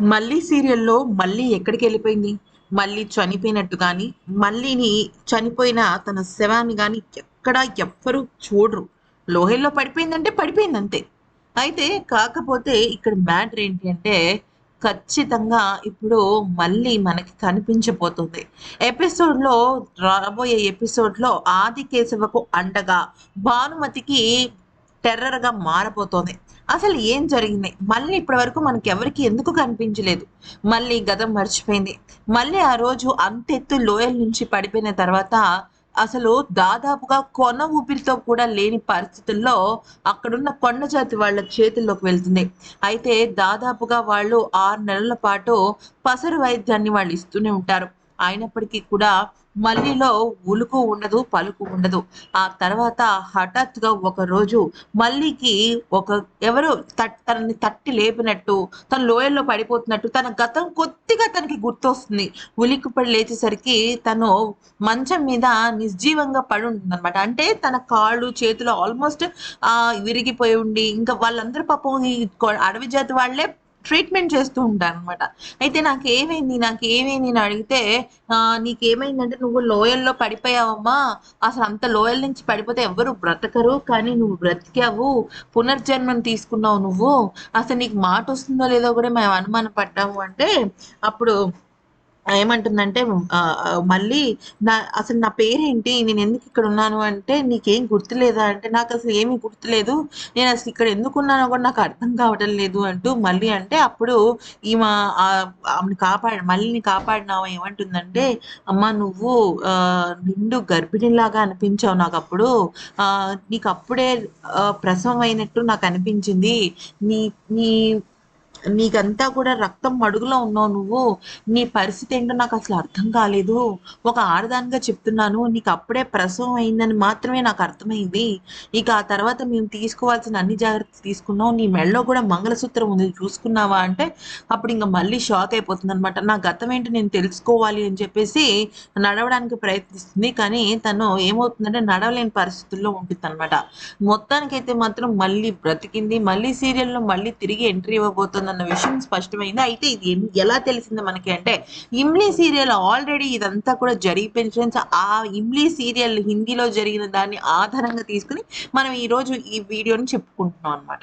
మళ్ళీ సీరియల్‌లో మళ్ళీ ఎక్కడికెళ్ళిపోయింది? మళ్ళీ చనిపోయినట్టు గాని, మల్లీని చనిపోయిన తన శవాన్ని గాని ఎక్కడ ఎవ్వరు చూడరు. లోయల్లో పడిపోయిందంటే పడిపోయిందంతే. అయితే కాకపోతే ఇక్కడ మ్యాటర్ ఏంటి అంటే, ఖచ్చితంగా ఇప్పుడు మళ్ళీ మనకి కనిపించబోతుంది. ఎపిసోడ్‌లో రాబోయే ఎపిసోడ్‌లో ఆదికేశవకు అండగా భానుమతికి టెర్రర్‌గా మారబోతోంది. అసలు ఏం జరిగింది? మళ్ళీ ఇప్పటి వరకు మనకెవరికీ ఎందుకు కనిపించలేదు? మళ్ళీ గతం మర్చిపోయింది. మళ్ళీ ఆ రోజు అంతెత్తు లోయల నుంచి పడిపోయిన తర్వాత అసలు దాదాపుగా కొన ఊపిరితో కూడా లేని పరిస్థితుల్లో అక్కడున్న కొండ జాతి వాళ్ళ చేతుల్లోకి వెళ్తుంది. అయితే దాదాపుగా వాళ్ళు 6 నెలల పాటు పసరు వైద్యాన్ని వాళ్ళు ఇస్తూనే ఉంటారు. అయినప్పటికీ కూడా మల్లిలో ఉలుకు ఉండదు, పలుకు ఉండదు. ఆ తర్వాత హఠాత్తుగా ఒకరోజు మల్లికి ఒక ఎవరో తనని తట్టి లేపినట్టు, తను లోయల్లో పడిపోతున్నట్టు, తన గతం కొద్దిగా తనకి గుర్తొస్తుంది. ఉలిక్కిపడి లేచేసరికి తను మంచం మీద నిర్జీవంగా పడుంటుందనమాట. అంటే తన కాళ్ళు, చేతులు ఆల్మోస్ట్ విరిగిపోయి ఉండి, ఇంకా వాళ్ళందరూ పాపం ఈ అడవి జాతి వాళ్ళే ట్రీట్‌మెంట్ చేస్తూ ఉంటారనమాట. అయితే నాకేమైంది అని అడిగితే, నీకేమైందంటే "నువ్వు లోయల్లో పడిపోయావమ్మా. అసలంత లోయల నుంచి పడిపోతే ఎవ్వరు బ్రతకరు. కానీ నువ్వు బ్రతికావు. పునర్జన్మను తీసుకున్నావు నువ్వు. అసలు నీకు మాటొస్తుందో లేదో గూడా మేము అనుమాన పడ్డాము" అంటే అప్పుడు ఏమంటుందంటే మళ్ళీ అసలు నా పేరేంటి? నేనెందుకు ఇక్కడున్నాను అంటే, "నీకేం గుర్తులేదా?" అంటే, "నాకసలు ఏమీ గుర్తులేదు. నేనసలు ఇక్కడ ఎందుకున్నానో గూడా నాకు అర్థం కావటం లేదు" అంటూ మళ్ళీ అంటే, అప్పుడు ఈమె మల్లిని కాపాడినామె ఏమంటుందంటే, "అమ్మ నువ్వు నిండు గర్భిణిలాగా అనిపించావు నాకప్పుడు. నీకప్పుడే ప్రసవం అయినట్టు నాకనిపించింది. నీ నీ నీకంతా కూడా రక్తం మడుగులో ఉన్నావు నువ్వు. నీ పరిస్థితేంటో నాకసలు అర్థం కాలేదు. ఒక ఆడదానిగా చెప్తున్నాను. నీకప్పుడే ప్రసవం అయిందని మాత్రమే నాకర్థమైంది. ఇక ఆ తర్వాత మేము తీసుకోవాల్సిన అన్ని జాగ్రత్తలు తీసుకున్నాం. నీ మెడలో గూడా మంగళసూత్రం ఉంది చూసుకున్నావా?" అంటే అప్పుడింక మళ్ళీ షాక్ అయిపోతుందనమాట. నా గతం ఏంటో నేను తెలుసుకోవాలి అని చెప్పేసి నడవడానికి ప్రయత్నిస్తుంది. కానీ తను ఏమవుతుందంటే నడవలేని పరిస్థితుల్లో ఉంటుందనమాట. మొత్తానికైతే మాత్రం మళ్ళీ బ్రతికింది. మళ్ళీ సీరియల్‌లో మళ్ళీ తిరిగి ఎంట్రీ ఇవ్వబోతుందన్న విషయం స్పష్టమైంది. అయితే ఇది ఎలా తెలిసింది మనకి అంటే, 'ఇమ్లీ' సీరియల్ ఆల్రెడీ ఇదంతా కూడా జరిగిపోయింది ఫ్రెండ్స్. ఆ 'ఇమ్లీ' సీరియల్ హిందీలో జరిగిన దాన్ని ఆధారంగా తీసుకొని మనం ఈరోజు ఈ వీడియోని చెప్పుకుంటున్నాం అనమాట.